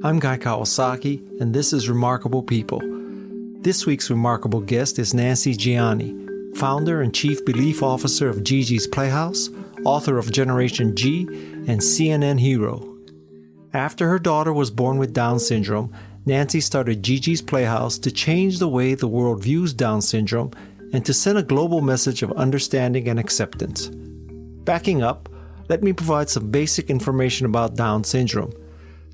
I'm Guy Kawasaki, and this is Remarkable People. This week's remarkable guest is Nancy Gianni, founder and chief belief officer of GiGi's Playhouse, author of GenerationG, and CNN hero. After her daughter was born with Down syndrome, Nancy started GiGi's Playhouse to change the way the world views Down syndrome and to send a global message of understanding and acceptance. Backing up, let me provide some basic information about Down syndrome.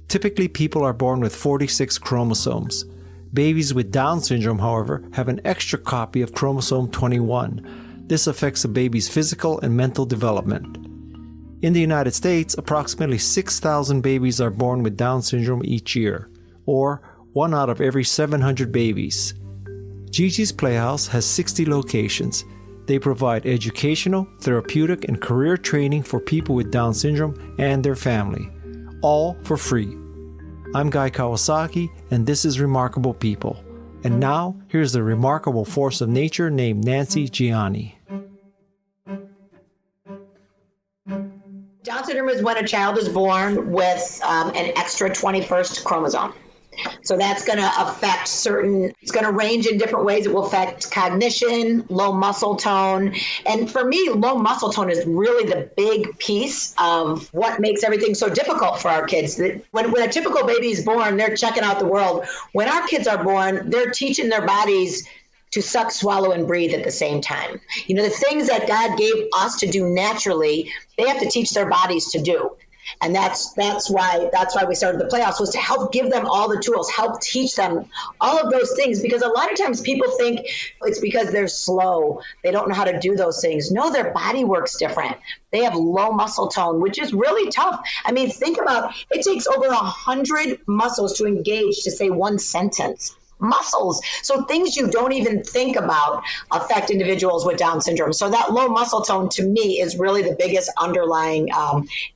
Typically, people are born with 46 chromosomes. Babies with Down syndrome, however, have an extra copy of chromosome 21. This affects a baby's physical and mental development. In the United States, approximately 6,000 babies are born with Down syndrome each year, or 1 out of every 700 babies. GiGi's Playhouse has 60 locations. They provide educational, therapeutic, and career training for people with Down syndrome and their family, all for free. I'm Guy Kawasaki, and this is Remarkable People. And now, here's the remarkable force of nature named Nancy Gianni. Down syndrome is when a child is born with an extra 21st chromosome. So that's going to affect it's going to range in different ways. It will affect cognition, low muscle tone. And for me, low muscle tone is really the big piece of what makes everything so difficult for our kids. When a typical baby is born, they're checking out the world. When our kids are born, they're teaching their bodies to suck, swallow, and breathe at the same time. You know, the things that God gave us to do naturally, they have to teach their bodies to do. And that's why we started the Playhouse, was to help give them all the tools, help teach them all of those things. Because a lot of times people think it's because they're slow, they don't know how to do those things. No, their body works different. They have low muscle tone, which is really tough. I mean, think about it, takes over 100 muscles to engage to say one sentence. Muscles. So things you don't even think about affect individuals with Down syndrome. So that low muscle tone, to me, is really the biggest underlying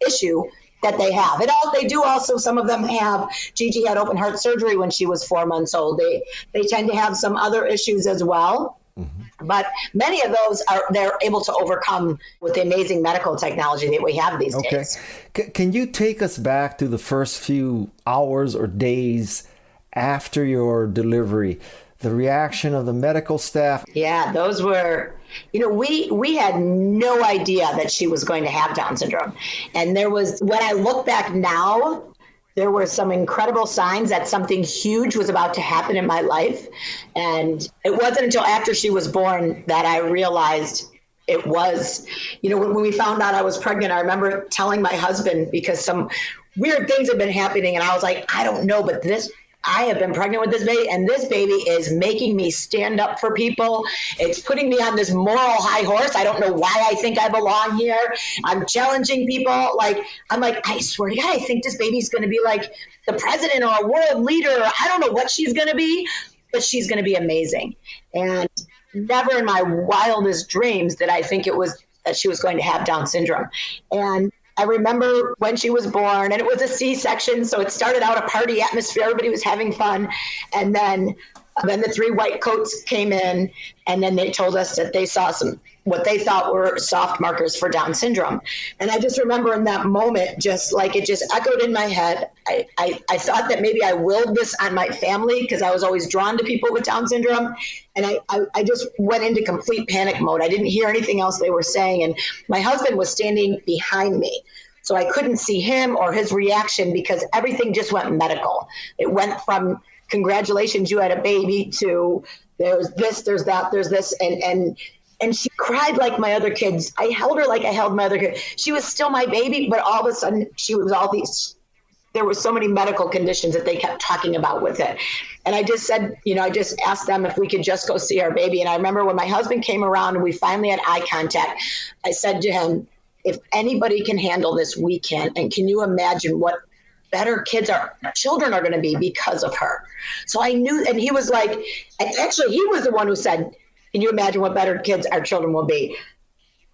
issue that they have. They do also, some of them have, Gigi had open heart surgery when she was 4 months old. They tend to have some other issues as well. Mm-hmm. But many of those they're able to overcome with the amazing medical technology that we have these days. Can you take us back to the first few hours or days after your delivery, the reaction of the medical staff? Yeah, those were, we had no idea that she was going to have Down syndrome. And when I look back now, there were some incredible signs that something huge was about to happen in my life. And it wasn't until after she was born that I realized it was, when we found out I was pregnant, I remember telling my husband, because some weird things had been happening. And I was like, I don't know, but I have been pregnant with this baby, and this baby is making me stand up for people. It's putting me on this moral high horse. I don't know why I think I belong here. I'm challenging people. I'm like, I swear to God, I think this baby's going to be like the president or a world leader. I don't know what she's going to be, but she's going to be amazing. And never in my wildest dreams did I think it was that she was going to have Down syndrome. And I remember when she was born, and it was a C-section, so it started out a party atmosphere. Everybody was having fun. And then the 3 white coats came in, and then they told us that they saw what they thought were soft markers for Down syndrome. And I just remember in that moment, it just echoed in my head. I thought that maybe I willed this on my family because I was always drawn to people with Down syndrome. And I just went into complete panic mode. I didn't hear anything else they were saying. And my husband was standing behind me, so I couldn't see him or his reaction because everything just went medical. It went from congratulations, you had a baby, to there's this, there's that, there's this. And she cried like my other kids. I held her like I held my other kids. She was still my baby, but all of a sudden there were so many medical conditions that they kept talking about with it. And I just said, I just asked them if we could just go see our baby. And I remember when my husband came around and we finally had eye contact, I said to him, if anybody can handle this, we can. And can you imagine what better children are going to be because of her? So I knew, and he was like, actually, he was the one who said, can you imagine what better kids our children will be?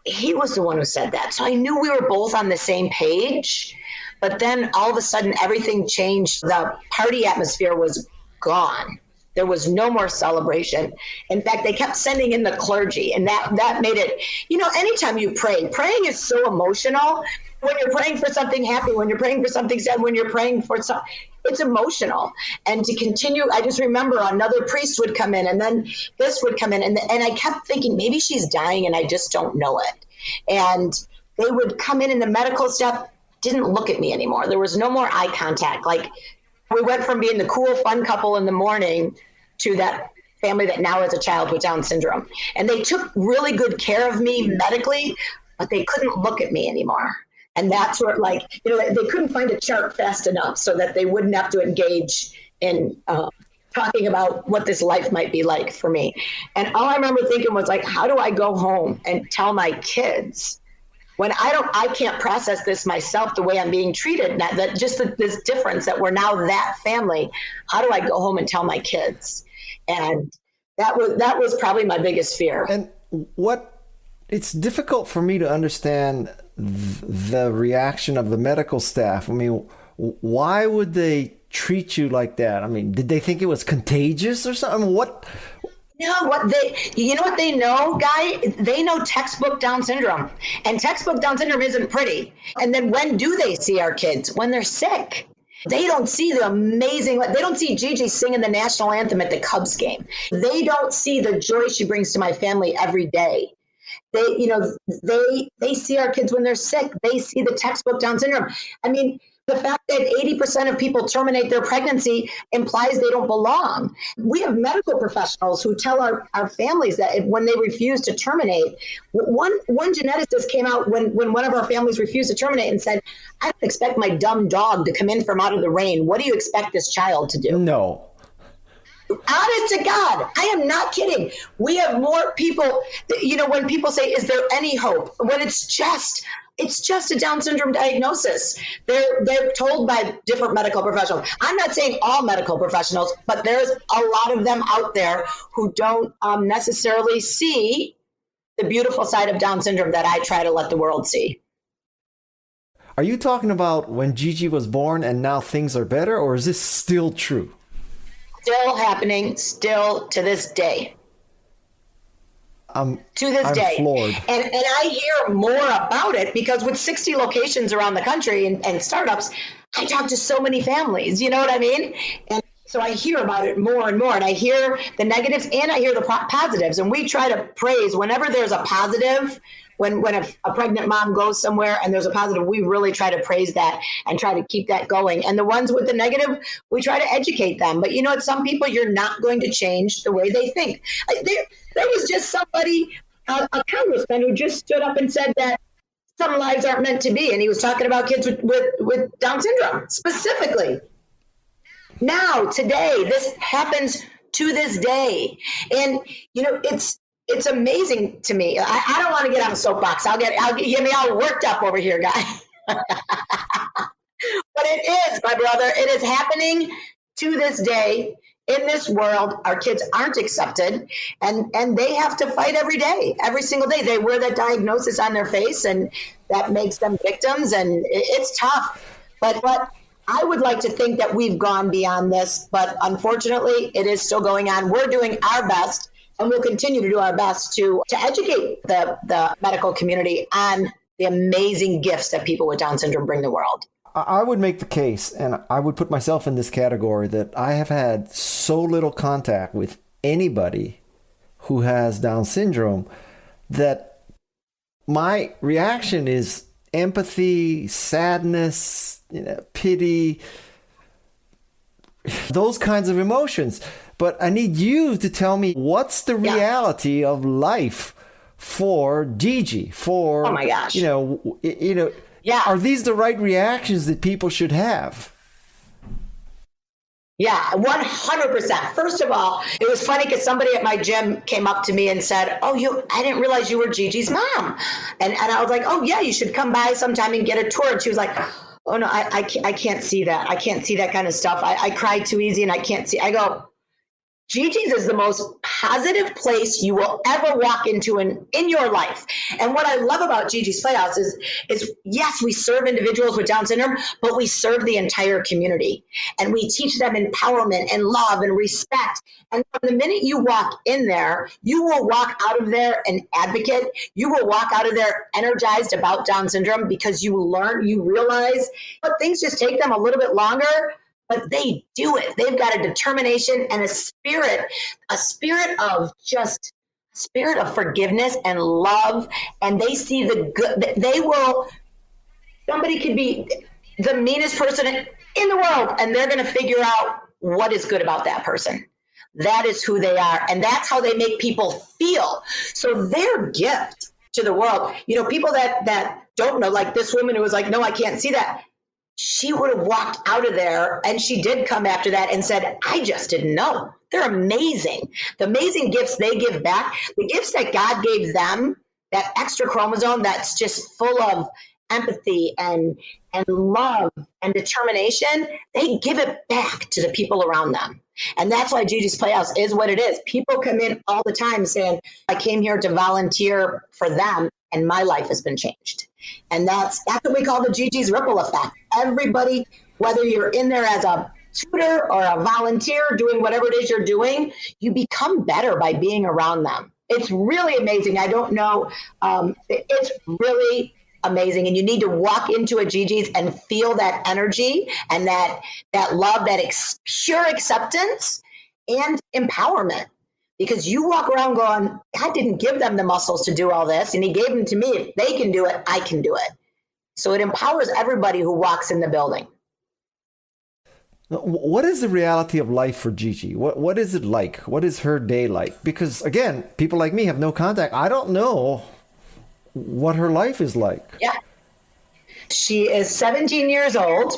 He was the one who said that. So I knew we were both on the same page. But then all of a sudden, everything changed. The party atmosphere was gone. There was no more celebration. In fact, they kept sending in the clergy, and that made it, anytime you pray, praying is so emotional. When you're praying for something happy, when you're praying for something sad, when you're praying for something, it's emotional. And to continue, I just remember another priest would come in, and then this would come in, and I kept thinking maybe she's dying and I just don't know it. And they would come in and the medical stuff didn't look at me anymore. There was no more eye contact. Like, we went from being the cool, fun couple in the morning to that family that now has a child with Down syndrome. And they took really good care of me medically, but they couldn't look at me anymore. And that's where, like, they couldn't find a chart fast enough so that they wouldn't have to engage in talking about what this life might be like for me. And all I remember thinking was, like, how do I go home and tell my kids when I can't process this myself, the way I'm being treated, that just this difference that we're now that family. How do I go home and tell my kids? And that was probably my biggest fear. And it's difficult for me to understand the reaction of the medical staff. I mean, why would they treat you like that? I mean, did they think it was contagious or something? What? No, what they know, Guy? They know textbook Down syndrome. And textbook Down syndrome isn't pretty. And then when do they see our kids? When they're sick. They don't see the amazing, they don't see Gigi singing the national anthem at the Cubs game. They don't see the joy she brings to my family every day. They see our kids when they're sick. They see the textbook Down syndrome. I mean, the fact that 80% of people terminate their pregnancy implies they don't belong. We have medical professionals who tell our families that when they refuse to terminate, one geneticist came out when one of our families refused to terminate and said, I don't expect my dumb dog to come in from out of the rain. What do you expect this child to do? No. Honest to God, I am not kidding. We have more people, when people say, is there any hope? When it's just a Down syndrome diagnosis. They're told by different medical professionals. I'm not saying all medical professionals, but there's a lot of them out there who don't necessarily see the beautiful side of Down syndrome that I try to let the world see. Are you talking about when Gigi was born and now things are better, or is this still true? Still happening, still to this day. I'm day. Floored. And I hear more about it because with 60 locations around the country and startups, I talk to so many families, you know what I mean? And so I hear about it more and more, and I hear the negatives and I hear the positives. And we try to praise whenever there's a positive. When a pregnant mom goes somewhere and there's a positive, we really try to praise that and try to keep that going. And the ones with the negative, we try to educate them. But some people, you're not going to change the way they think. There was just somebody, a congressman, who just stood up and said that some lives aren't meant to be. And he was talking about kids with Down syndrome specifically. Now, today, this happens to this day. And, it's amazing to me. I don't want to get on a soapbox. I'll get me all worked up over here, guy. But it is, my brother. It is happening to this day in this world. Our kids aren't accepted, and they have to fight every day, every single day. They wear that diagnosis on their face, and that makes them victims, and it's tough. But I would like to think that we've gone beyond this, but unfortunately, it is still going on. We're doing our best. And we'll continue to do our best to educate the medical community on the amazing gifts that people with Down syndrome bring the world. I would make the case, and I would put myself in this category, that I have had so little contact with anybody who has Down syndrome that my reaction is empathy, sadness, pity, those kinds of emotions. But I need you to tell me, what's the reality of life for Gigi? Oh my gosh! Are these the right reactions that people should have? Yeah, 100%. First of all, it was funny because somebody at my gym came up to me and said, "Oh, I didn't realize you were Gigi's mom," and I was like, "Oh yeah, you should come by sometime and get a tour." And she was like, "Oh no, I can't see that. I can't see that kind of stuff. I cry too easy, and I can't see." I go, GiGi's is the most positive place you will ever walk into in your life. And what I love about GiGi's Playhouse is yes, we serve individuals with Down syndrome, but we serve the entire community. And we teach them empowerment and love and respect. And from the minute you walk in there, you will walk out of there an advocate. You will walk out of there energized about Down syndrome because you realize, but things just take them a little bit longer. but they do it. They've got a determination and a spirit of forgiveness and love. And they see the good. Somebody could be the meanest person in the world, and they're going to figure out what is good about that person. That is who they are. And that's how they make people feel. So their gift to the world, people that don't know, like this woman who was like, no, I can't see that. She would have walked out of there, and she did come after that and said, I just didn't know. They're amazing. The amazing gifts they give back, the gifts that God gave them, that extra chromosome that's just full of empathy and love and determination, they give it back to the people around them. And that's why GiGi's Playhouse is what it is. People come in all the time saying, I came here to volunteer for them, and my life has been changed. And that's what we call the GiGi's ripple effect. Everybody, whether you're in there as a tutor or a volunteer doing whatever it is you're doing, you become better by being around them. It's really amazing. I don't know. It's really amazing. And you need to walk into a GiGi's and feel that energy and that love, that pure acceptance and empowerment. Because you walk around going, God didn't give them the muscles to do all this, and he gave them to me. If they can do it, I can do it. So it empowers everybody who walks in the building. What is the reality of life for Gigi? What is it like? What is her day like? Because again, people like me have no contact. I don't know what her life is like. Yeah. She is 17 years old.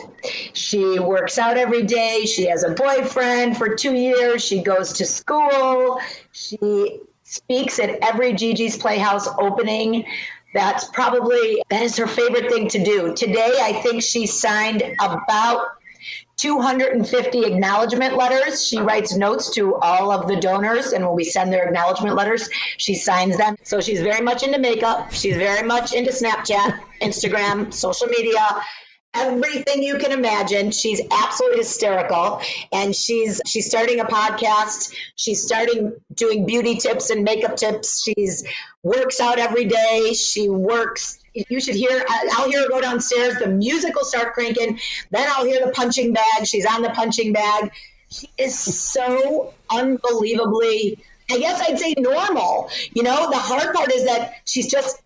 She works out every day. She has a boyfriend for 2 years. She goes to school. She speaks at every GiGi's Playhouse opening. That is her favorite thing to do. Today, I think she signed about 250 acknowledgement letters. She writes notes to all of the donors, and when we send their acknowledgement letters, she signs them. So she's very much into makeup. She's very much into Snapchat, Instagram, social media, everything you can imagine. She's absolutely hysterical, and she's starting a podcast. She's starting doing beauty tips and makeup tips. She's works out every day. She works. You should hear, I'll hear her go downstairs. The music will start cranking. Then I'll hear the punching bag. She's on the punching bag. She is so unbelievably, I guess I'd say normal. The hard part is that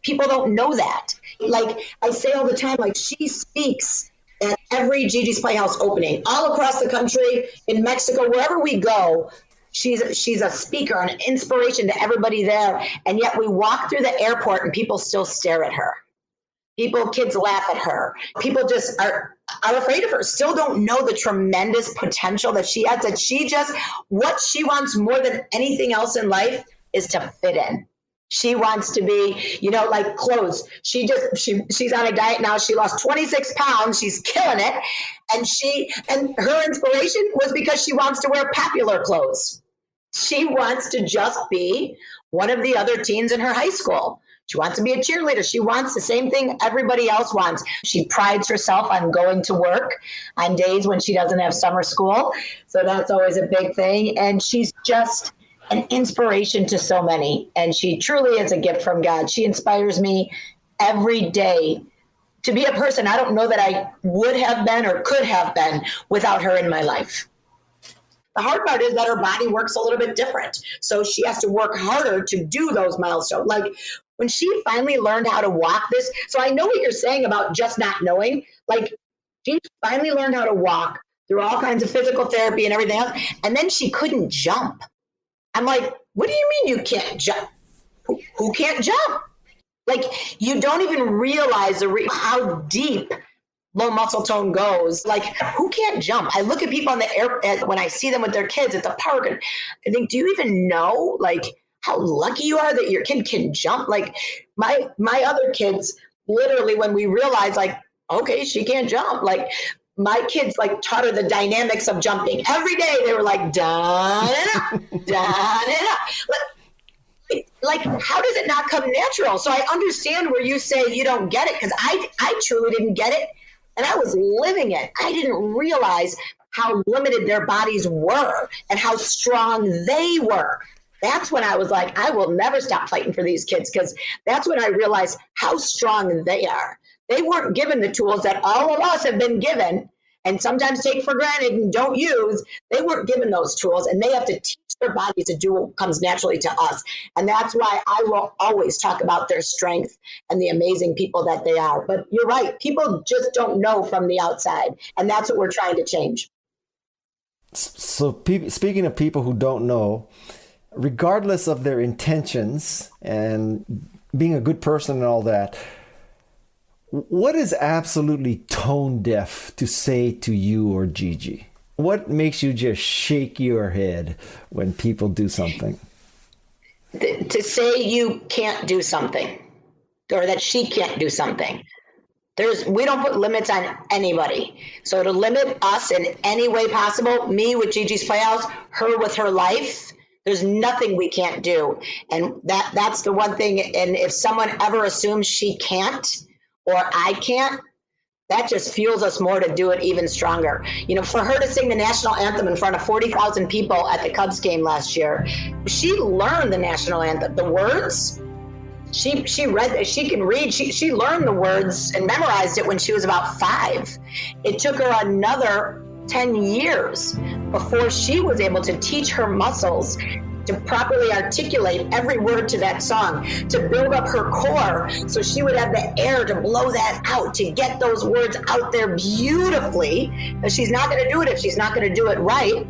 people don't know that. Like I say all the time, like she speaks at every GiGi's Playhouse opening all across the country, in Mexico, wherever we go. She's a speaker and an inspiration to everybody there. And yet we walk through the airport and people still stare at her. Kids laugh at her. People just are afraid of her, still don't know the tremendous potential that she has, what she wants more than anything else in life is to fit in. She wants to be, like clothes. She's on a diet now. She lost 26 pounds. She's killing it. And her inspiration was because she wants to wear popular clothes. She wants to just be one of the other teens in her high school. She wants to be a cheerleader. She wants the same thing everybody else wants. She prides herself on going to work on days when she doesn't have summer school. So that's always a big thing. And she's just an inspiration to so many. And she truly is a gift from God. She inspires me every day to be a person I don't know that I would have been or could have been without her in my life. The hard part is that her body works a little bit different. So she has to work harder to do those milestones. Like when she finally learned how to walk this. So I know what you're saying about just not knowing. Like she finally learned how to walk through all kinds of physical therapy and everything else. And then she couldn't jump. I'm like, what do you mean you can't jump? Who can't jump? Like you don't even realize how deep low muscle tone goes. Like who can't jump? I look at people on the air when I see them with their kids at the park and I think, do you even know like how lucky you are that your kid can jump? Like my other kids, literally when we realized like, okay, she can't jump. Like my kids like taught her the dynamics of jumping. Every day they were like, done it up, done it up. Like, how does it not come natural? So I understand where you say you don't get it, because I truly didn't get it. And I was living it. I didn't realize how limited their bodies were and how strong they were. That's when I was like, I will never stop fighting for these kids, because that's when I realized how strong they are. They weren't given the tools that all of us have been given, and sometimes take for granted and don't use, they weren't given those tools, and they have to teach their bodies to do what comes naturally to us. And that's why I will always talk about their strength and the amazing people that they are. But you're right, people just don't know from the outside, and that's what we're trying to change. So speaking of people who don't know, regardless of their intentions and being a good person and all that, what is absolutely tone deaf to say to you or Gigi? What makes you just shake your head when people do something? To say you can't do something, or that she can't do something. We don't put limits on anybody. So to limit us in any way possible, me with Gigi's Playhouse, her with her life, there's nothing we can't do. And that's the one thing. And if someone ever assumes she can't or I can't, that just fuels us more to do it even stronger. You know, for her to sing the national anthem in front of 40,000 people at the Cubs game last year, she learned the national anthem, the words. She read, she can read, she learned the words and memorized it when she was about 5. It took her another 10 years before she was able to teach her muscles to properly articulate every word to that song, to build up her core so she would have the air to blow that out, to get those words out there beautifully. But she's not going to do it if she's not going to do it right.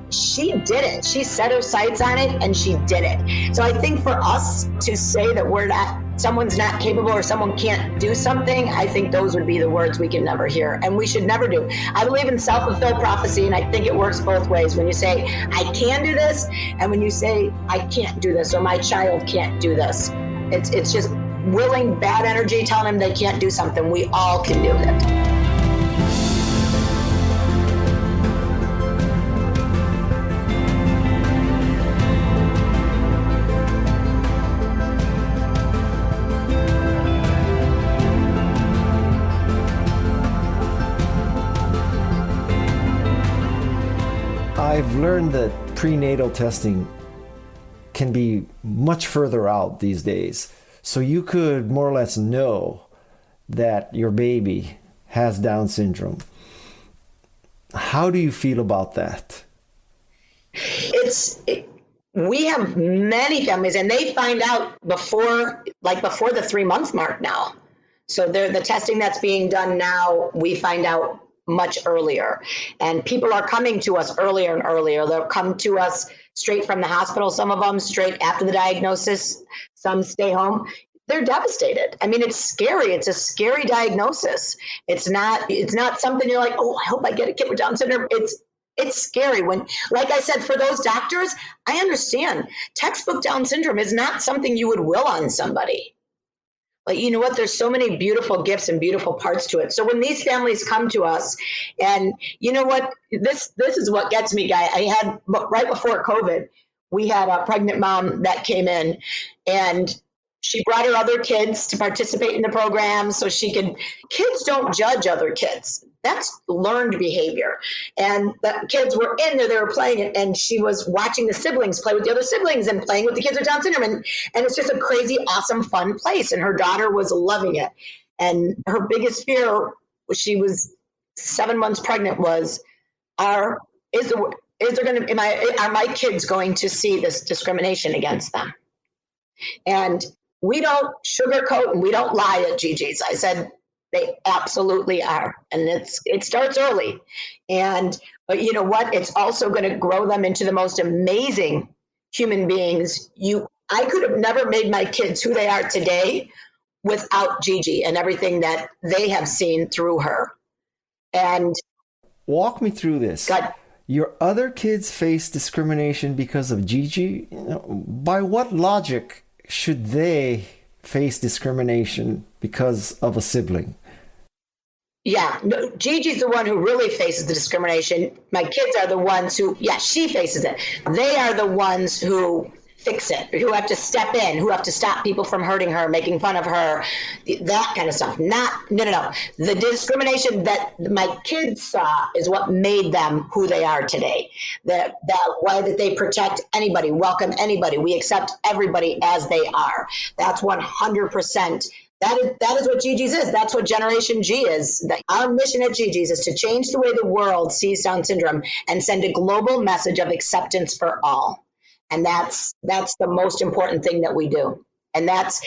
She did it. She set her sights on it and she did it. So I think for us to say that someone's not capable or someone can't do something, I think those would be the words we can never hear and we should never do. I believe in self-fulfilled prophecy, and I think it works both ways. When you say, I can do this, and when you say, I can't do this, or my child can't do this. It's just willing bad energy telling them they can't do something. We all can do it. I've learned that prenatal testing can be much further out these days. So you could more or less know that your baby has Down syndrome. How do you feel about that? We have many families, and they find out before the 3-month mark now. So the testing that's being done now, we find out much earlier, and people are coming to us earlier and earlier. They'll come to us straight from the hospital, some of them straight after the diagnosis, some stay home. They're devastated. I mean, it's scary. It's a scary diagnosis. It's not something you're like, oh, I hope I get a kid with Down syndrome. It's scary. When, like I said, for those doctors, I understand textbook Down syndrome is not something you would will on somebody. But you know what? There's so many beautiful gifts and beautiful parts to it. So when these families come to us, and you know what? This is what gets me, Guy. I had, right before COVID, we had a pregnant mom that came in, and she brought her other kids to participate in the program so kids don't judge other kids. That's learned behavior. And the kids were in there, they were playing it, and she was watching the siblings play with the other siblings and playing with the kids with Down syndrome. And it's just a crazy, awesome, fun place. And her daughter was loving it. And her biggest fear, she was 7 months pregnant, was, are my kids going to see this discrimination against them? And we don't sugarcoat and we don't lie at GiGi's. I said, they absolutely are. And it starts early. But you know what? It's also going to grow them into the most amazing human beings. I could have never made my kids who they are today without Gigi and everything that they have seen through her. And walk me through this. God, your other kids face discrimination because of Gigi. By what logic should they face discrimination because of a sibling? Yeah, no, Gigi's the one who really faces the discrimination. My kids are the ones who, she faces it. They are the ones who fix it, who have to step in, who have to stop people from hurting her, making fun of her, that kind of stuff. No. The discrimination that my kids saw is what made them who they are today. That way that they protect anybody, welcome anybody. We accept everybody as they are. That's 100% That is what GiGi's is. That's what Generation G is. Our mission at GiGi's is to change the way the world sees Down syndrome and send a global message of acceptance for all. And that's the most important thing that we do. And that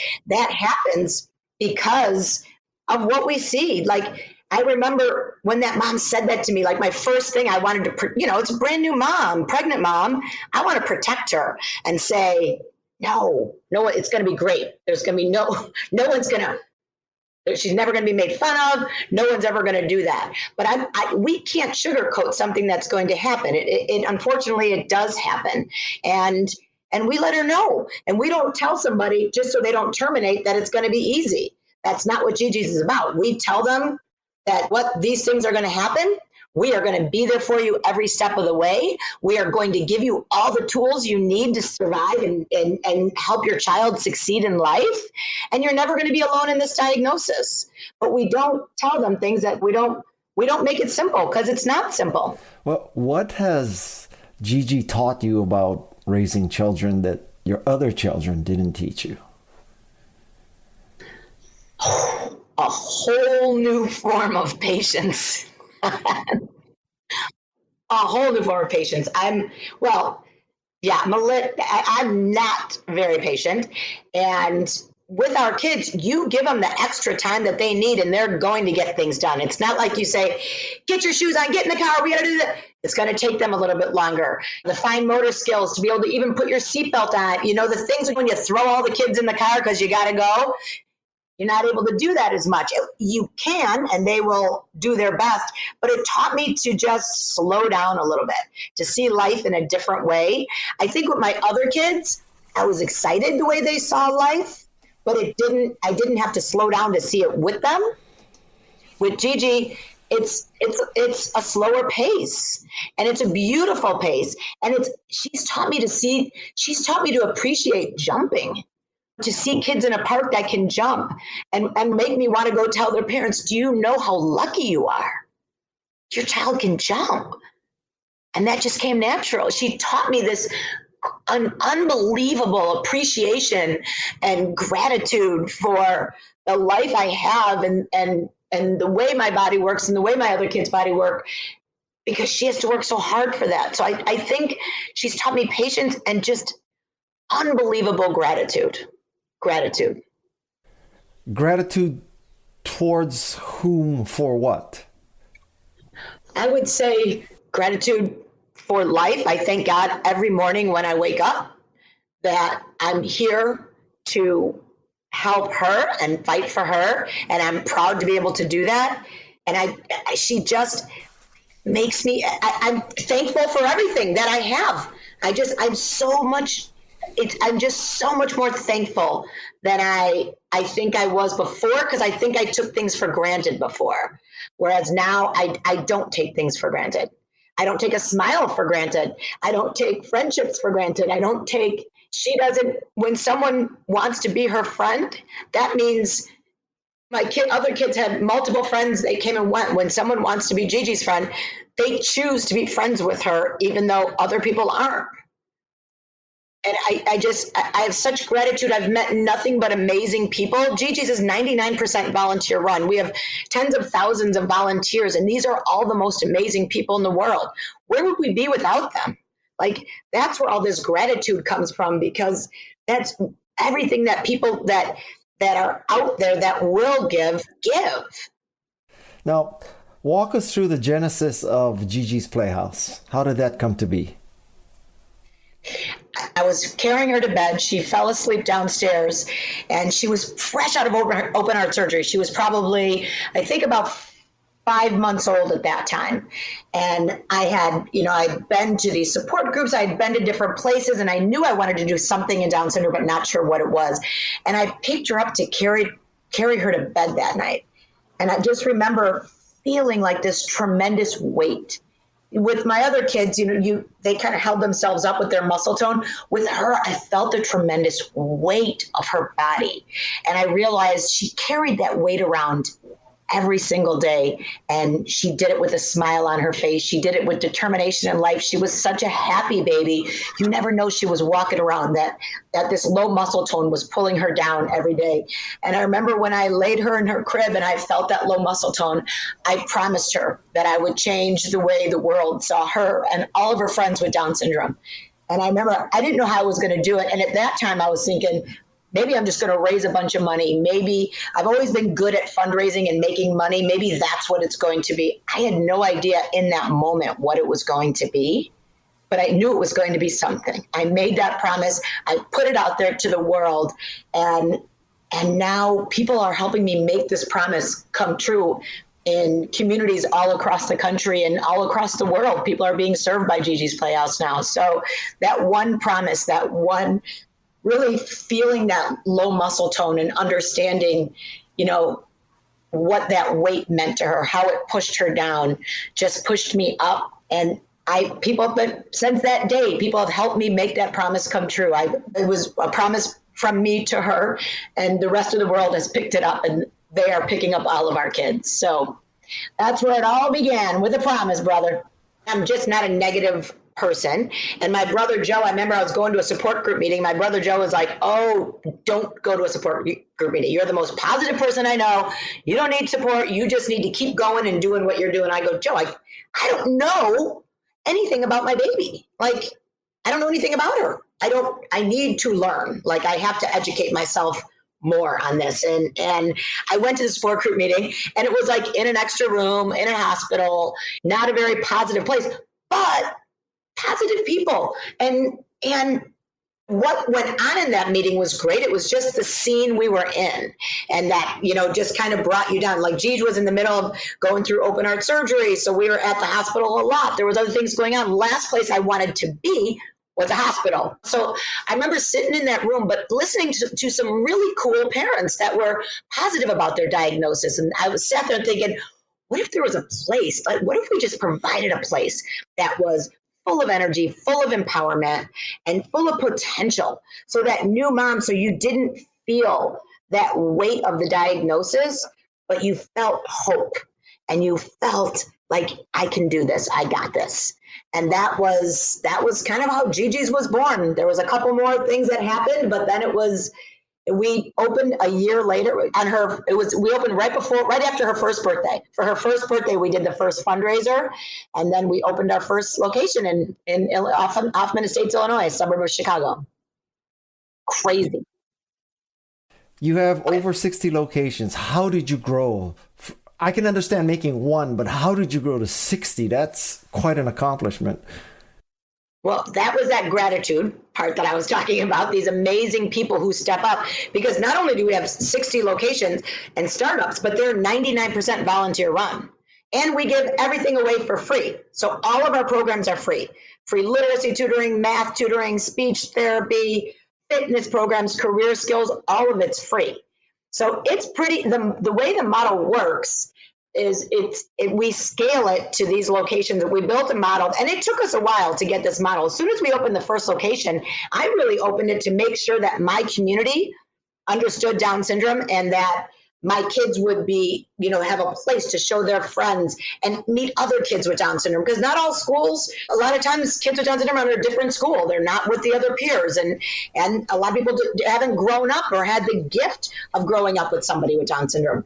happens because of what we see. Like, I remember when that mom said that to me, like, my first thing I wanted to, it's a brand new mom, pregnant mom. I want to protect her and say, no, it's going to be great. There's going to be no one's going to, she's never going to be made fun of. No one's ever going to do that. But we can't sugarcoat something that's going to happen. It unfortunately, it does happen. And we let her know. And we don't tell somebody just so they don't terminate that it's going to be easy. That's not what GiGi's is about. We tell them that what these things are going to happen. We are going to be there for you every step of the way. We are going to give you all the tools you need to survive and help your child succeed in life. And you're never going to be alone in this diagnosis. But we don't tell them things that we don't make it simple, because it's not simple. Well, what has Gigi taught you about raising children that your other children didn't teach you? A whole new form of patience. A whole new form of patience. I'm not very patient. And with our kids, you give them the extra time that they need and they're going to get things done. It's not like you say, get your shoes on, get in the car, we got to do that. It's going to take them a little bit longer. The fine motor skills to be able to even put your seatbelt on, the things when you throw all the kids in the car because you got to go. You're not able to do that as much. You can, and they will do their best, but it taught me to just slow down a little bit, to see life in a different way. I think with my other kids, I was excited the way they saw life, but I didn't have to slow down to see it with them. With Gigi, it's a slower pace, and it's a beautiful pace. And she's taught me to appreciate jumping. To see kids in a park that can jump and make me want to go tell their parents, do you know how lucky you are? Your child can jump. And that just came natural. She taught me this an unbelievable appreciation and gratitude for the life I have and the way my body works and the way my other kids' body work, because she has to work so hard for that. So I think she's taught me patience and just unbelievable gratitude. Gratitude towards whom, for what? I would say gratitude for life. I thank God every morning when I wake up that I'm here to help her and fight for her. And I'm proud to be able to do that. And she just makes me, I'm thankful for everything that I have. I'm just so much more thankful than I think I was before, because I think I took things for granted before. Whereas now I don't take things for granted. I don't take a smile for granted. I don't take friendships for granted. She doesn't, when someone wants to be her friend, that means other kids had multiple friends. They came and went. When someone wants to be Gigi's friend, they choose to be friends with her, even though other people aren't. And I have such gratitude. I've met nothing but amazing people. GiGi's is 99% volunteer run. We have tens of thousands of volunteers, and these are all the most amazing people in the world. Where would we be without them? Like, that's where all this gratitude comes from, because that's everything that people that are out there that will give. Now, walk us through the genesis of GiGi's Playhouse. How did that come to be? I was carrying her to bed. She fell asleep downstairs, and she was fresh out of open heart surgery. She was probably, I think, about 5 months old at that time. And I'd been to these support groups. I'd been to different places, and I knew I wanted to do something in Down syndrome, but not sure what it was. And I picked her up to carry her to bed that night. And I just remember feeling like this tremendous weight. With my other kids, they kind of held themselves up with their muscle tone. With her, I felt the tremendous weight of her body. And I realized she carried that weight around every single day. And she did it with a smile on her face. She did it with determination in life. She was such a happy baby. You never know she was walking around that this low muscle tone was pulling her down every day. And I remember when I laid her in her crib and I felt that low muscle tone, I promised her that I would change the way the world saw her and all of her friends with Down syndrome. And I remember I didn't know how I was going to do it. And at that time I was thinking, maybe I'm just going to raise a bunch of money. Maybe I've always been good at fundraising and making money. Maybe that's what it's going to be. I had no idea in that moment what it was going to be, but I knew it was going to be something. I made that promise. I put it out there to the world, and now people are helping me make this promise come true in communities all across the country and all across the world. People are being served by GiGi's Playhouse now. So that one promise, that one really feeling that low muscle tone and understanding, what that weight meant to her, how it pushed her down, just pushed me up. And since that day, people have helped me make that promise come true. It was a promise from me to her, and the rest of the world has picked it up, and they are picking up all of our kids. So that's where it all began, with a promise, brother. I'm just not a negative person. And my brother Joe, I remember I was going to a support group meeting. My brother Joe was like, "Oh, don't go to a support group meeting. You're the most positive person I know. You don't need support. You just need to keep going and doing what you're doing." I go, "Joe, I don't know anything about my baby. Like, I don't know anything about her. I need to learn. Like, I have to educate myself more on this." And I went to the support group meeting, and it was like in an extra room, in a hospital, not a very positive place, but positive people. And what went on in that meeting was great. It was just the scene we were in, and that, just kind of brought you down. Like, Gigi was in the middle of going through open heart surgery, so we were at the hospital a lot. There was other things going on. Last place I wanted to be was a hospital. So I remember sitting in that room, but listening to some really cool parents that were positive about their diagnosis. And I was sat there thinking, what if there was a place? Like, what if we just provided a place that was full of energy, full of empowerment, and full of potential, so that new mom, so you didn't feel that weight of the diagnosis, but you felt hope, and you felt like, I can do this, I got this. And that was kind of how GiGi's was born. There was a couple more things that happened, but then we opened a year later we opened right after her first birthday. For her first birthday, we did the first fundraiser, and then we opened our first location in Hoffman Estates, Illinois, a suburb of Chicago. Crazy. You have over 60 locations. How did you grow? I can understand making one, but how did you grow to 60? That's quite an accomplishment. Well, that was that gratitude part that I was talking about, these amazing people who step up, because not only do we have 60 locations and startups, but they're 99% volunteer run. And we give everything away for free. So all of our programs are free. Free literacy tutoring, math tutoring, speech therapy, fitness programs, career skills, all of it's free. So it's pretty, the way the model works is we scale it to these locations. We built a model, and it took us a while to get this model. As soon as we opened the first location, I really opened it to make sure that my community understood Down syndrome, and that my kids would be, have a place to show their friends and meet other kids with Down syndrome. Because not all schools, a lot of times kids with Down syndrome are in a different school. They're not with the other peers. And a lot of people haven't grown up or had the gift of growing up with somebody with Down syndrome.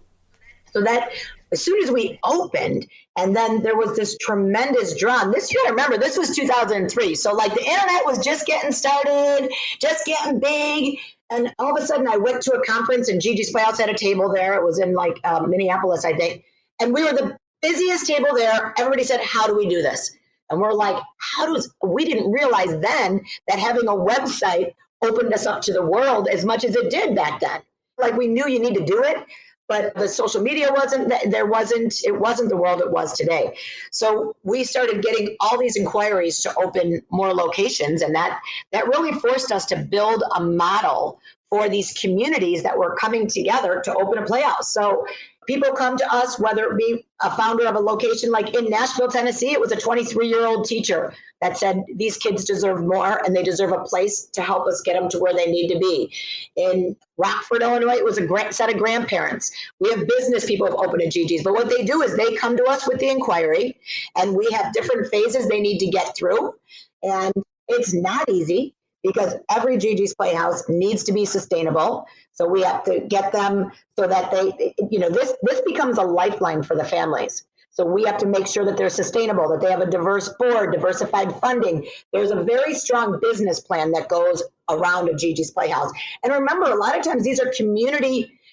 So that as soon as we opened, and then there was this tremendous draw. And this, you gotta remember, this was 2003. So like the internet was just getting started, just getting big. And all of a sudden I went to a conference, and GiGi's Playhouse had a table there. It was in like Minneapolis, I think. And we were the busiest table there. Everybody said, "How do we do this?" And we're like, we didn't realize then that having a website opened us up to the world as much as it did back then. Like, we knew you need to do it, but the social media it wasn't the world it was today. So we started getting all these inquiries to open more locations, and that really forced us to build a model for these communities that were coming together to open a Playhouse. So people come to us, whether it be a founder of a location like in Nashville, Tennessee, it was a 23-year-old teacher that said these kids deserve more and they deserve a place to help us get them to where they need to be. In Rockford, Illinois, it was a set of grandparents. We have business people who have opened at GiGi's, but what they do is they come to us with the inquiry, and we have different phases they need to get through. And it's not easy, because every GiGi's Playhouse needs to be sustainable. So we have to get them so that this becomes a lifeline for the families. So we have to make sure that they're sustainable, that they have a diverse board, diversified funding. There's a very strong business plan that goes around a GiGi's Playhouse. And remember, a lot of times these are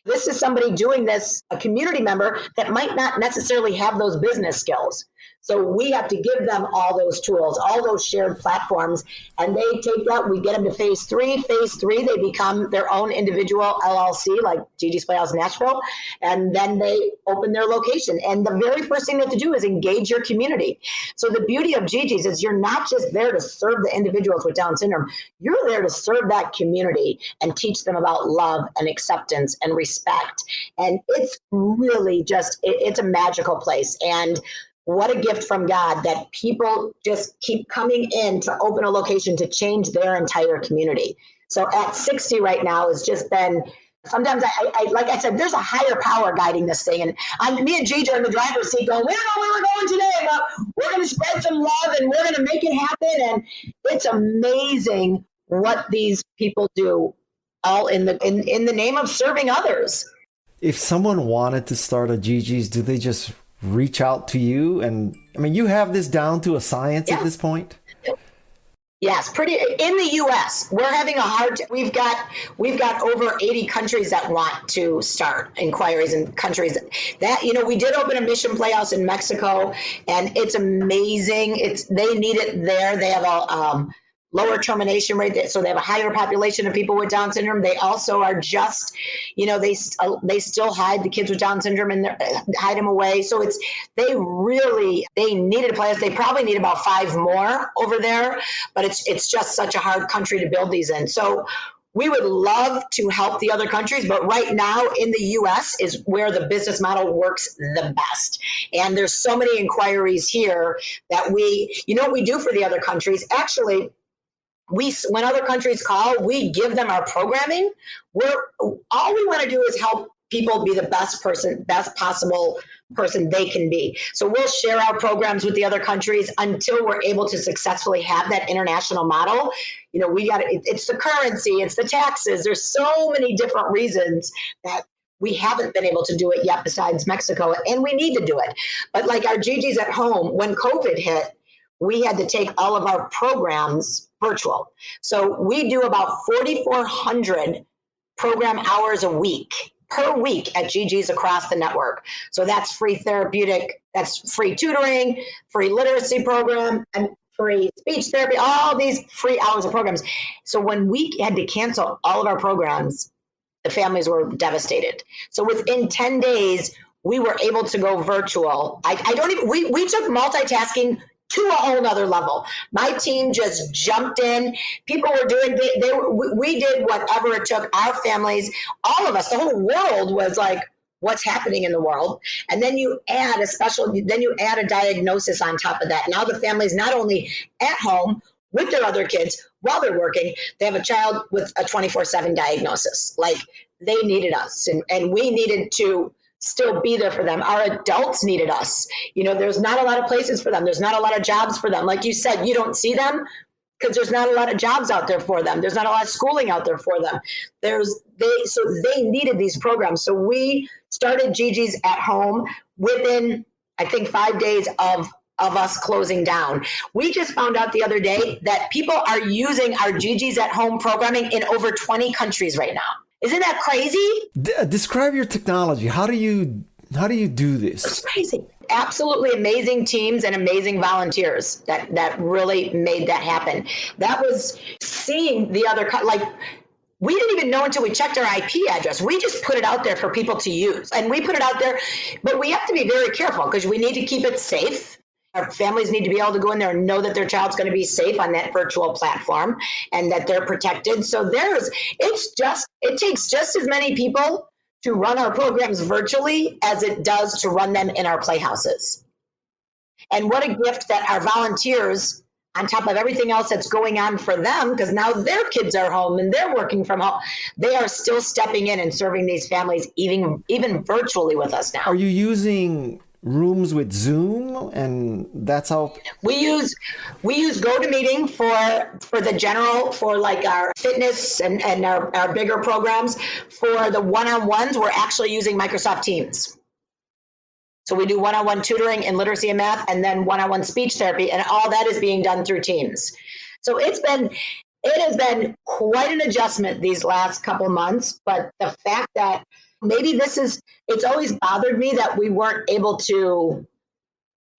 this is somebody doing this, a community member that might not necessarily have those business skills. So we have to give them all those tools, all those shared platforms, and they take that. We get them to phase three. Phase three, they become their own individual LLC, like GiGi's Playhouse Nashville, and then they open their location. And the very first thing they have to do is engage your community. So the beauty of GiGi's is you're not just there to serve the individuals with Down syndrome. You're there to serve that community and teach them about love and acceptance and respect. And it's really it's a magical place. And what a gift from God that people just keep coming in to open a location to change their entire community. So at 60 right now has just been, sometimes I like I said, there's a higher power guiding this thing. And me and Gigi are in the driver's seat going, we don't know where we're going today, but we're going to spread some love and we're going to make it happen. And it's amazing what these people do, all in the name of serving others. If someone wanted to start a GiGi's, do they just reach out to you? And I mean, you have this down to a science at this point. Yes, pretty. In the U.S., we're having we've got over 80 countries that want to start inquiries in countries that, we did open a mission Playhouse in Mexico, and it's amazing. They need it there. They have a lower termination rate, so they have a higher population of people with Down syndrome. They also are just, they still hide the kids with Down syndrome and hide them away. So they needed a place. They probably need about 5 more over there, but it's just such a hard country to build these in. So we would love to help the other countries, but right now in the U.S. is where the business model works the best. And there's so many inquiries here that what we do for the other countries, actually, when other countries call, we give them our programming. All we want to do is help people be the best possible person they can be. So we'll share our programs with the other countries until we're able to successfully have that international model. It's the currency, it's the taxes. There's so many different reasons that we haven't been able to do it yet besides Mexico, and we need to do it. But like our GiGi's at home, when COVID hit, we had to take all of our programs virtual. So we do about 4,400 program hours per week at GiGi's across the network. So that's free therapeutic, that's free tutoring, free literacy program, and free speech therapy, all these free hours of programs. So when we had to cancel all of our programs, the families were devastated. So within 10 days, we were able to go virtual. We took multitasking to a whole nother level. My team just jumped in. People were doing, we did whatever it took. Our families, all of us, the whole world was like, what's happening in the world? And then you add a diagnosis on top of that. Now the family's not only at home with their other kids while they're working, they have a child with a 24/7 diagnosis. Like, they needed us, and we needed to still be there for them. Our adults needed us. There's not a lot of places for them. There's not a lot of jobs for them. Like you said, you don't see them because there's not a lot of jobs out there for them. There's not a lot of schooling out there for them. So they needed these programs. So we started GiGi's at home within, I think, 5 days of us closing down. We just found out the other day that people are using our GiGi's at home programming in over 20 countries right now. Isn't that crazy? Describe your technology. How do you do this? It's crazy. Absolutely amazing teams and amazing volunteers that really made that happen. That was seeing the other, we didn't even know until we checked our IP address. We just put it out there for people to use. And we put it out there, but we have to be very careful because we need to keep it safe. Our families need to be able to go in there and know that their child's going to be safe on that virtual platform and that they're protected. So it takes just as many people to run our programs virtually as it does to run them in our playhouses. And what a gift that our volunteers, on top of everything else that's going on for them, because now their kids are home and they're working from home, they are still stepping in and serving these families even virtually with us now. Are you using rooms with Zoom, and that's how we use GoToMeeting for the general, for like our fitness and our bigger programs. For the one-on-ones, we're actually using Microsoft Teams. So we do one-on-one tutoring in literacy and math, and then one-on-one speech therapy, and all that is being done through Teams. So it has been quite an adjustment these last couple months, but the fact that maybe it's always bothered me that we weren't able to,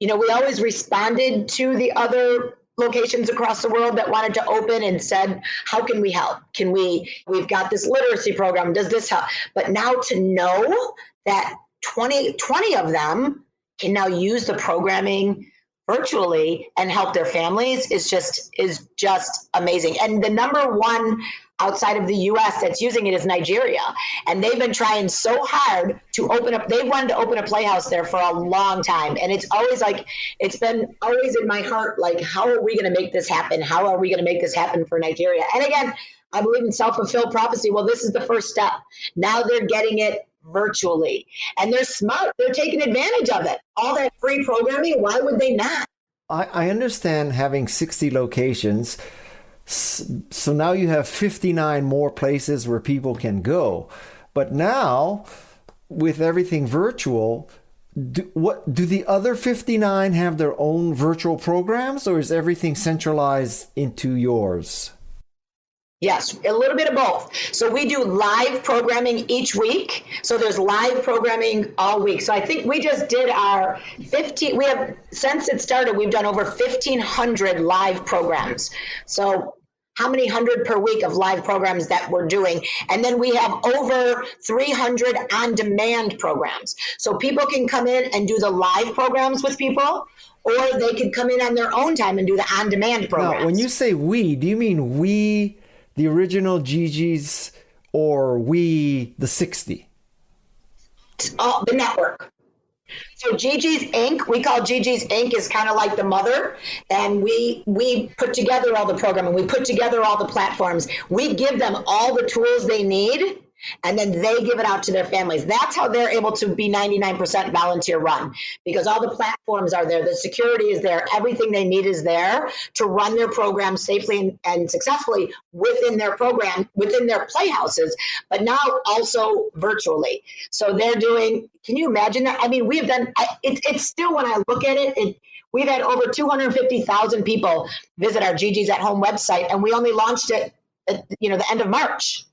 we always responded to the other locations across the world that wanted to open and said, how can we help? We've got this literacy program, does this help? But now to know that 20 of them can now use the programming virtually and help their families is just amazing. And the number one outside of the US that's using it is Nigeria. And they've been trying so hard to open up. They wanted to open a playhouse there for a long time. And it's been always in my heart, like, how are we going to make this happen? How are we going to make this happen for Nigeria? And again, I believe in self-fulfilled prophecy. Well, this is the first step. Now they're getting it virtually. And they're smart. They're taking advantage of it. All that free programming, why would they not? I understand having 60 locations. So now you have 59 more places where people can go. But now, with everything virtual, do the other 59 have their own virtual programs, or is everything centralized into yours? Yes, a little bit of both. So we do live programming each week. So there's live programming all week. So I think we just did our since it started, we've done over 1,500 live programs. So how many hundred per week of live programs that we're doing? And then we have over 300 on-demand programs. So people can come in and do the live programs with people, or they can come in on their own time and do the on-demand programs. Now, when you say we, do you mean we, the original GiGi's, or we, the 60? The network. So GiGi's Inc., we call GiGi's Inc. is kind of like the mother, and we put together all the programming. We put together all the platforms. We give them all the tools they need, and then they give it out to their families. That's how they're able to be 99% volunteer run, because all the platforms are there. The security is there. Everything they need is there to run their program safely and successfully within their program, within their playhouses, but now also virtually. So they're doing, can you imagine that? I mean, we've done, it's still, when I look at it, we've had over 250,000 people visit our GiGi's at Home website, and we only launched it at the end of March.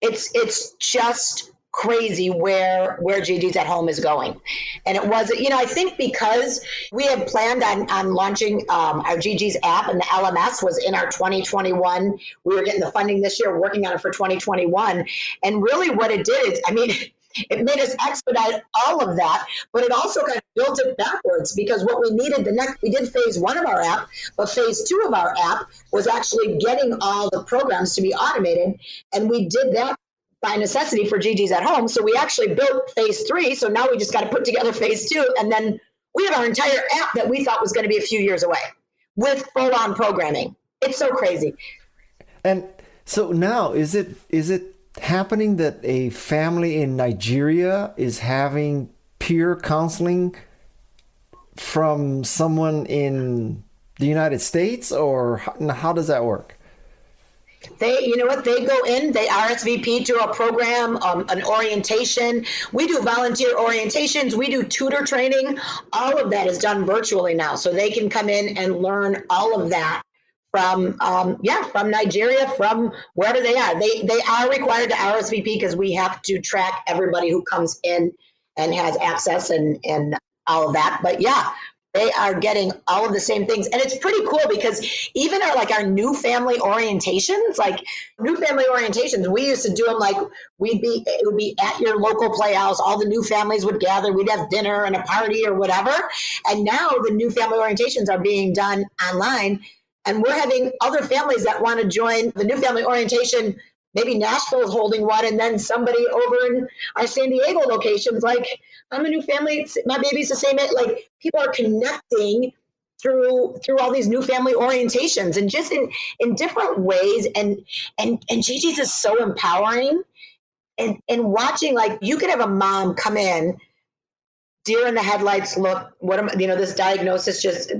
It's just crazy where GiGi's at Home is going. And it was, I think because we had planned on launching our GiGi's app, and the LMS was in our 2021. We were getting the funding this year, working on it for 2021. And really what it did is, it made us expedite all of that, but it also kind of built it backwards, because what we needed we did phase 1 of our app, but phase 2 of our app was actually getting all the programs to be automated. And we did that by necessity for GiGi's at Home. So we actually built phase 3. So now we just got to put together phase 2. And then we have our entire app that we thought was going to be a few years away with full on programming. It's so crazy. And so now is it happening that a family in Nigeria is having peer counseling from someone in the United States, or how does that work? They go in, they RSVP to a program, an orientation. We do volunteer orientations. We do tutor training. All of that is done virtually now. So they can come in and learn all of that from Nigeria, from wherever they are. They are required to RSVP because we have to track everybody who comes in and has access and all of that. But yeah, They are getting all of the same things. And it's pretty cool because even our new family orientations, we used to do them it would be at your local playhouse. All the new families would gather. We'd have dinner and a party or whatever. And now the new family orientations are being done online. And we're having other families that want to join the new family orientation. Maybe Nashville is holding one, and then somebody over in our San Diego location's like, I'm a new family. My baby's the same age. Like, people are connecting through all these new family orientations and just in different ways. And GiGi's is so empowering. And watching, you could have a mom come in, deer in the headlights, look, this diagnosis, just,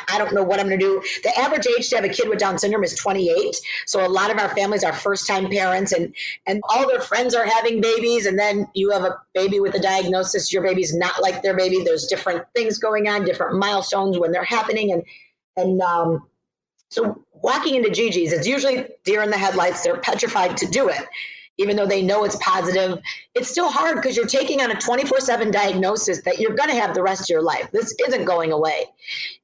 I don't know what I'm going to do. The average age to have a kid with Down syndrome is 28. So a lot of our families are first-time parents, and all their friends are having babies. And then you have a baby with a diagnosis. Your baby's not like their baby. There's different things going on, different milestones when they're happening. So walking into GiGi's, it's usually deer in the headlights. They're petrified to do it. Even though they know it's positive, it's still hard because you're taking on a 24/7 diagnosis that you're going to have the rest of your life. This isn't going away.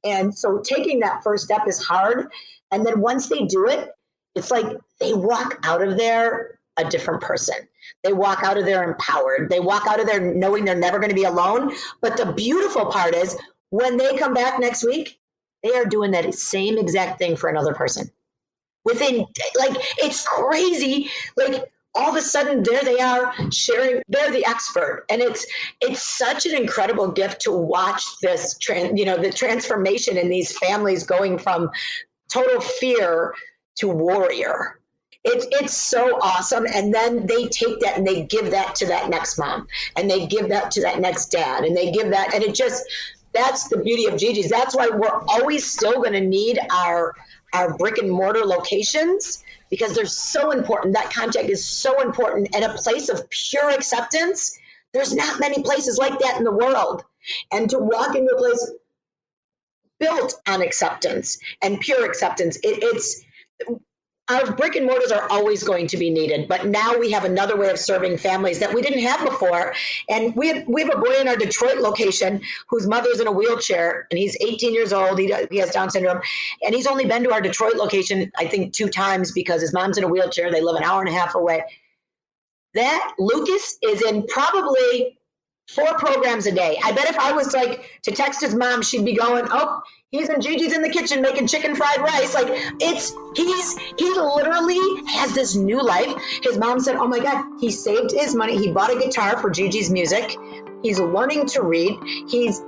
And so taking that first step is hard. And then once they do it, it's like they walk out of there a different person. They walk out of there empowered. They walk out of there knowing they're never going to be alone. But the beautiful part is when they come back next week, they are doing that same exact thing for another person. It's crazy. All of a sudden, there they are sharing. They're the expert, and it's such an incredible gift to watch this, the transformation in these families going from total fear to warrior. It's so awesome, and then they take that and they give that to that next mom, and they give that to that next dad, and they give that, and that's the beauty of GiGi's. That's why we're always still going to need our brick and mortar locations, because they're so important. That contact is so important. And a place of pure acceptance, there's not many places like that in the world. And to walk into a place built on acceptance and pure acceptance, our brick and mortars are always going to be needed, but now we have another way of serving families that we didn't have before. And we have a boy in our Detroit location whose mother's in a wheelchair, and he's 18 years old. He has Down syndrome, and he's only been to our Detroit location, I think, 2 times because his mom's in a wheelchair. They live an hour and a half away. That Lucas is in probably 4 programs a day. I bet if I was to text his mom, she'd be going, oh, he's in GiGi's in the kitchen making chicken fried rice. He literally has this new life. His mom said, oh my God, he saved his money. He bought a guitar for GiGi's music. He's learning to read. He's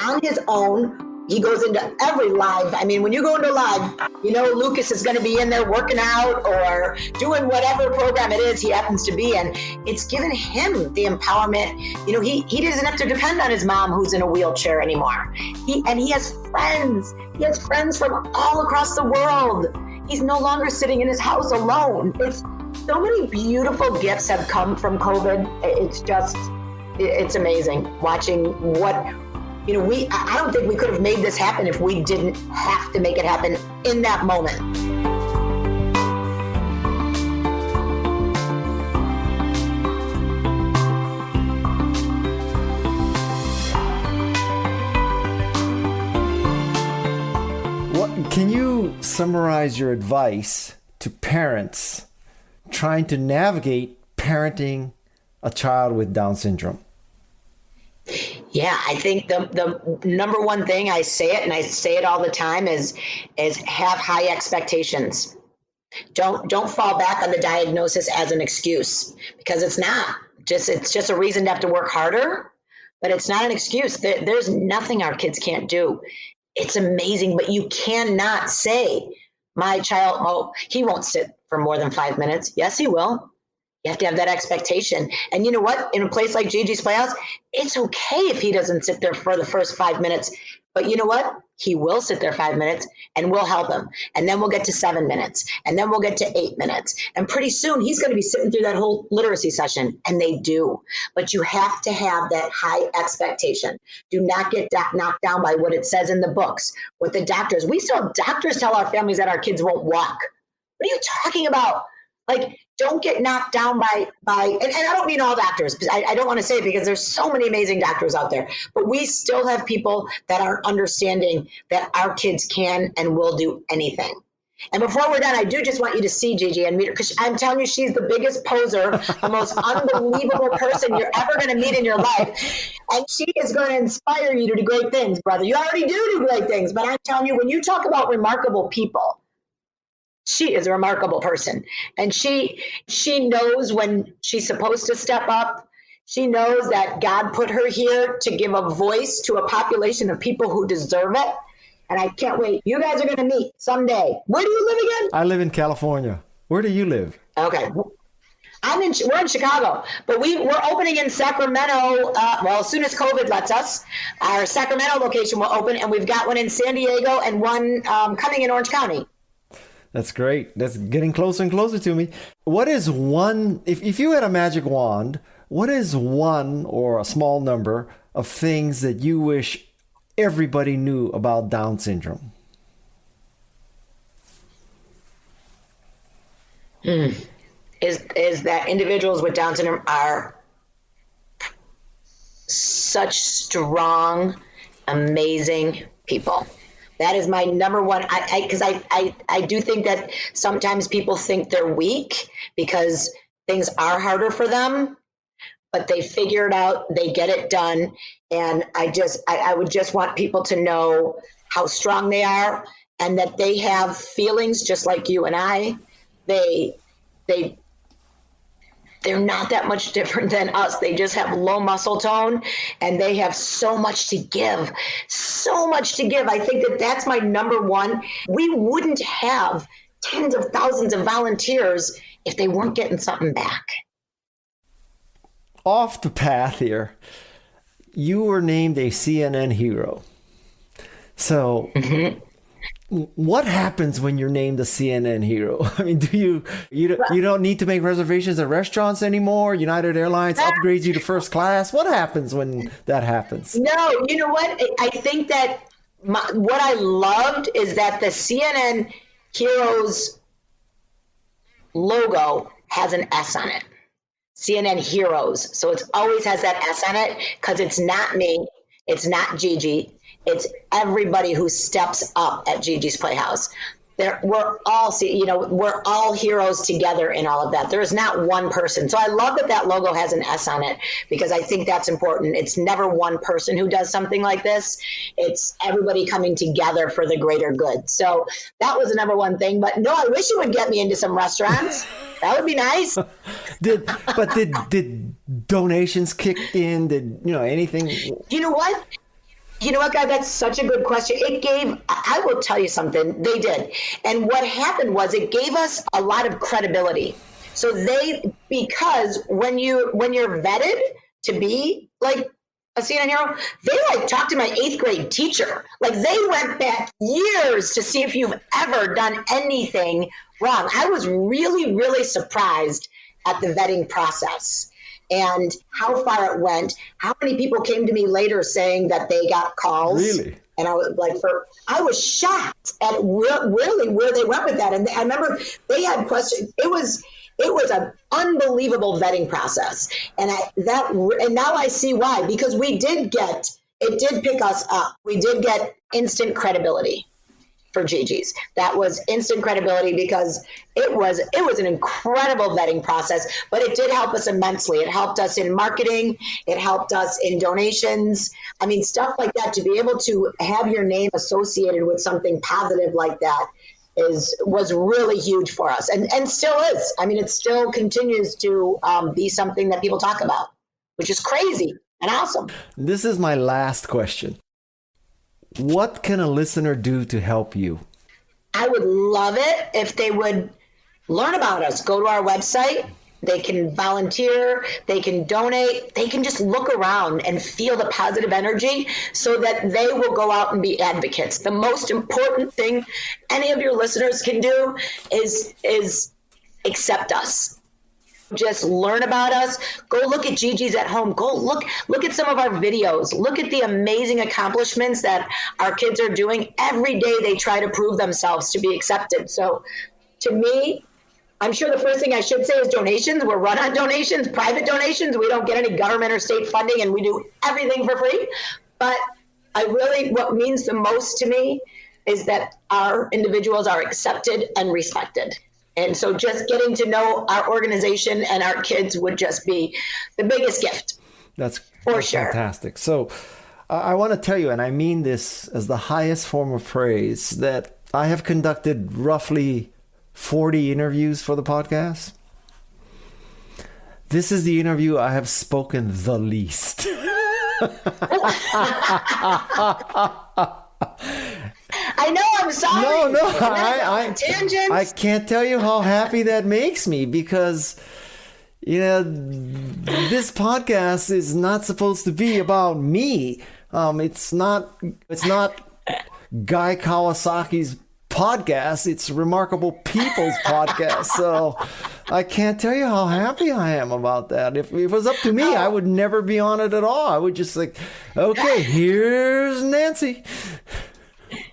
on his own. He goes into every live. I mean, when you go into live, Lucas is going to be in there working out or doing whatever program it is he happens to be in. It's given him the empowerment. He doesn't have to depend on his mom who's in a wheelchair anymore. He has friends. He has friends from all across the world. He's no longer sitting in his house alone. It's so many beautiful gifts have come from COVID. It's amazing watching what, I don't think we could have made this happen if we didn't have to make it happen in that moment. Can you summarize your advice to parents trying to navigate parenting a child with Down syndrome? Yeah, I think the number one thing, I say it and I say it all the time, is have high expectations. Don't fall back on the diagnosis as an excuse, because it's not. It's just a reason to have to work harder, but it's not an excuse. There's nothing our kids can't do. It's amazing, but you cannot say, my child, he won't sit for more than 5 minutes. Yes, he will. You have to have that expectation. And you know what? In a place like GiGi's Playhouse, it's okay if he doesn't sit there for the first 5 minutes. But you know what? He will sit there 5 minutes, and we'll help him. And then we'll get to 7 minutes. And then we'll get to 8 minutes. And pretty soon he's going to be sitting through that whole literacy session. And they do. But you have to have that high expectation. Do not get knocked down by what it says in the books, what the doctors. We still have doctors tell our families that our kids won't walk. What are you talking about? don't get knocked down and I don't mean all doctors, because I don't want to say it because there's so many amazing doctors out there, but we still have people that are understanding that our kids can and will do anything. And before we're done, I do just want you to see Gigi and meet her, because I'm telling you, she's the biggest poser, the most unbelievable person you're ever going to meet in your life. And she is going to inspire you to do great things, brother. You already do great things, but I'm telling you, when you talk about remarkable people, she is a remarkable person. And she knows when she's supposed to step up. She knows that God put her here to give a voice to a population of people who deserve it. And I can't wait. You guys are going to meet someday. Where do you live again? I live in California. Where do you live? Okay. We're in Chicago, but we're opening in Sacramento. As soon as COVID lets us, our Sacramento location will open, and we've got one in San Diego and one coming in Orange County. That's great. That's getting closer and closer to me. What is one, if you had a magic wand, what is one or a small number of things that you wish everybody knew about Down syndrome? Is that individuals with Down syndrome are such strong, amazing people. That is my number one. Because I do think that sometimes people think they're weak because things are harder for them, but they figure it out, they get it done. And I would just want people to know how strong they are, and that they have feelings just like you and I. They're not that much different than us. They just have low muscle tone, and they have so much to give. So much to give. I think that's my number one. We wouldn't have tens of thousands of volunteers if they weren't getting something back. Off the path here, you were named a CNN hero. So what happens when you're named a CNN hero? I mean, you don't need to make reservations at restaurants anymore? United Airlines upgrades you to first class? What happens when that happens? No, you know what? I think that what I loved is that the CNN Heroes logo has an S on it. CNN Heroes. So it always has that S on it, because it's not me. It's not Gigi. It's everybody who steps up at GiGi's Playhouse. We're all heroes together in all of that. There is not one person. So I love that logo has an S on it, because I think that's important. It's never one person who does something like this. It's everybody coming together for the greater good. So that was the number one thing. But no, I wish you would get me into some restaurants. That would be nice. Did donations kick in? Did anything? You know what? God, that's such a good question. I will tell you something, they did. And what happened was it gave us a lot of credibility. So because when you're vetted to be like a CNN hero, they talked to my 8th grade teacher. They went back years to see if you've ever done anything wrong. I was really, really surprised at the vetting process and how far it went. How many people came to me later saying that they got calls? Really? And I was shocked at really where they went with that. And I remember they had questions. It was an unbelievable vetting process. And now I see why, because it did pick us up. We did get instant credibility for GiGi's. That was instant credibility, because it was an incredible vetting process, but it did help us immensely. It helped us in marketing. It helped us in donations. I mean, stuff like that, to be able to have your name associated with something positive like that was really huge for us, and still is. I mean, it still continues to be something that people talk about, which is crazy and awesome. This is my last question. What can a listener do to help you? I would love it if they would learn about us. Go to our website. They can volunteer. They can donate. They can just look around and feel the positive energy, so that they will go out and be advocates. The most important thing any of your listeners can do is accept us. Just learn about us. Go look at GiGi's at home. Go look at some of our videos. Look at the amazing accomplishments that our kids are doing. Every day they try to prove themselves to be accepted. So to me, I'm sure the first thing I should say is donations. We're run on donations, private donations. We don't get any government or state funding, and we do everything for free. But what means the most to me is that our individuals are accepted and respected. And so just getting to know our organization and our kids would just be the biggest gift. That's sure. Fantastic. So I want to tell you, and I mean this as the highest form of praise, that I have conducted roughly 40 interviews for the podcast. This is the interview I have spoken the least. I know, I'm sorry. No, I can't tell you how happy that makes me, because, this podcast is not supposed to be about me. It's not Guy Kawasaki's podcast. It's Remarkable People's podcast. So I can't tell you how happy I am about that. If it was up to me, I would never be on it at all. I would just okay, here's Nancy.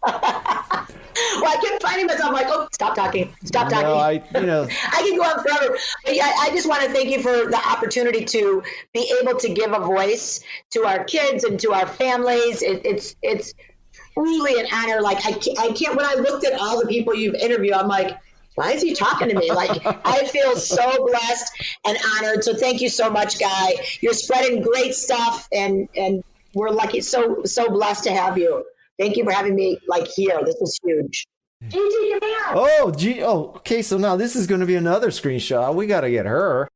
Well, I kept finding myself stop talking. No, I can go on forever. But I just want to thank you for the opportunity to be able to give a voice to our kids and to our families. It's truly an honor. I can't, when I looked at all the people you've interviewed, I'm like, why is he talking to me? I feel so blessed and honored. So thank you so much, Guy. You're spreading great stuff, and we're lucky, so blessed to have you. Thank you for having me here. This was huge. Gigi, come here. Okay. So now this is going to be another screenshot. We got to get her.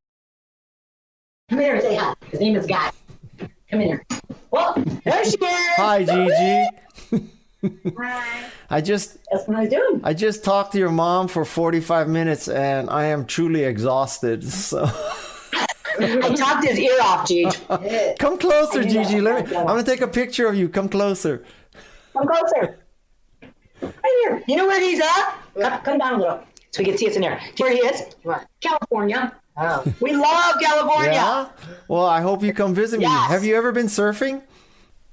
Come here and say hi. His name is Guy. Come here. Well, there she is. Hi, Gigi. Hi. That's what I was doing. I just talked to your mom for 45 minutes, and I am truly exhausted. So I talked his ear off, Gigi. Come closer, Gigi. I'm going to take a picture of you. Come closer. Come closer. Right here. You know where he's at? Come down a little so we can see us in there. Where he is? What? California. Oh. We love California. Yeah? Well, I hope you come visit me. Have you ever been surfing?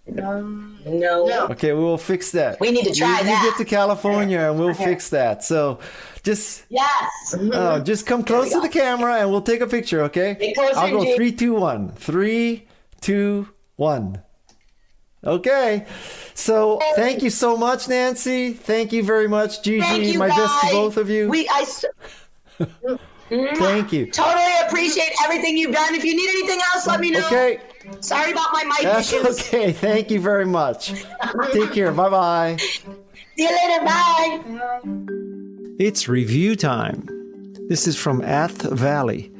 No. Okay, we'll fix that. We need to try that. You get to California and we'll fix that. So just just come close to the camera and we'll take a picture, okay? Get closer, I'll go 3, 2, 1. 3, 2, 1. Okay. So thank you so much, Nancy. Thank you very much, Gigi. Thank you, My Guy. best to both of you. Thank you. Totally appreciate everything you've done. If you need anything else, let me know. Okay. Sorry about my mic That's issues. okay. Thank you very much. Take care. Bye-bye. See you later. Bye. It's review time. This is from Ath Valley.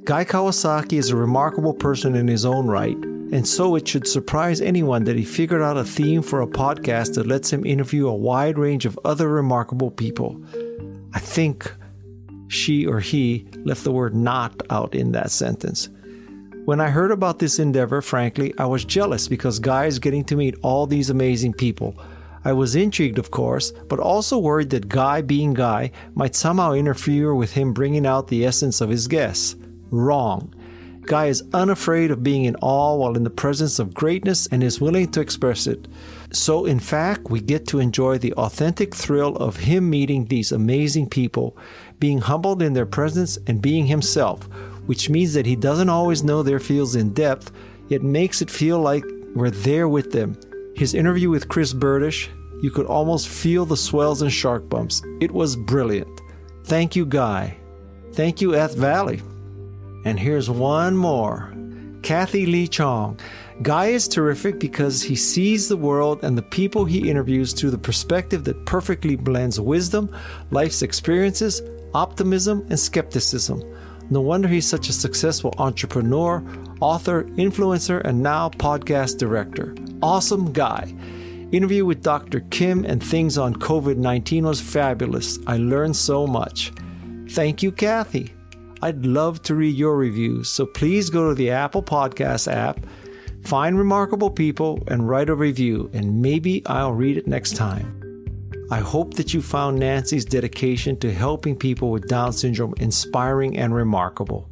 Guy Kawasaki is a remarkable person in his own right, and so it should surprise anyone that he figured out a theme for a podcast that lets him interview a wide range of other remarkable people. I think she or he left the word not out in that sentence. When I heard about this endeavor, frankly, I was jealous because Guy is getting to meet all these amazing people. I was intrigued, of course, but also worried that Guy, being Guy, might somehow interfere with him bringing out the essence of his guests. Wrong. Guy is unafraid of being in awe while in the presence of greatness and is willing to express it. So, in fact, we get to enjoy the authentic thrill of him meeting these amazing people, being humbled in their presence and being himself, which means that he doesn't always know their feels in depth, yet makes it feel like we're there with them. His interview with Chris Burdish, you could almost feel the swells and shark bumps. It was brilliant. Thank you, Guy. Thank you, Ath Valley. And here's one more. Kathy Lee Chong. Guy is terrific because he sees the world and the people he interviews through the perspective that perfectly blends wisdom, life's experiences, optimism, and skepticism. No wonder he's such a successful entrepreneur, author, influencer, and now podcast director. Awesome guy. Interview with Dr. Kim and things on COVID-19 was fabulous. I learned so much. Thank you, Kathy. I'd love to read your reviews, so please go to the Apple Podcast app, find remarkable people, and write a review, and maybe I'll read it next time. I hope that you found Nancy's dedication to helping people with Down syndrome inspiring and remarkable.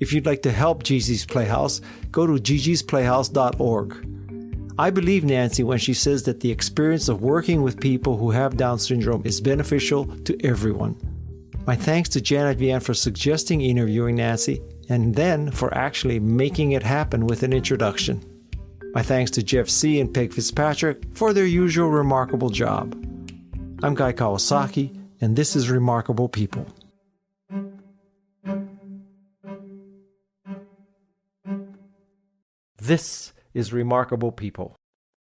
If you'd like to help GiGi's Playhouse, go to gigisplayhouse.org. I believe Nancy when she says that the experience of working with people who have Down syndrome is beneficial to everyone. My thanks to Janet Vian for suggesting interviewing Nancy and then for actually making it happen with an introduction. My thanks to Jeff C. and Peg Fitzpatrick for their usual remarkable job. I'm Guy Kawasaki, and this is Remarkable People. This is Remarkable People.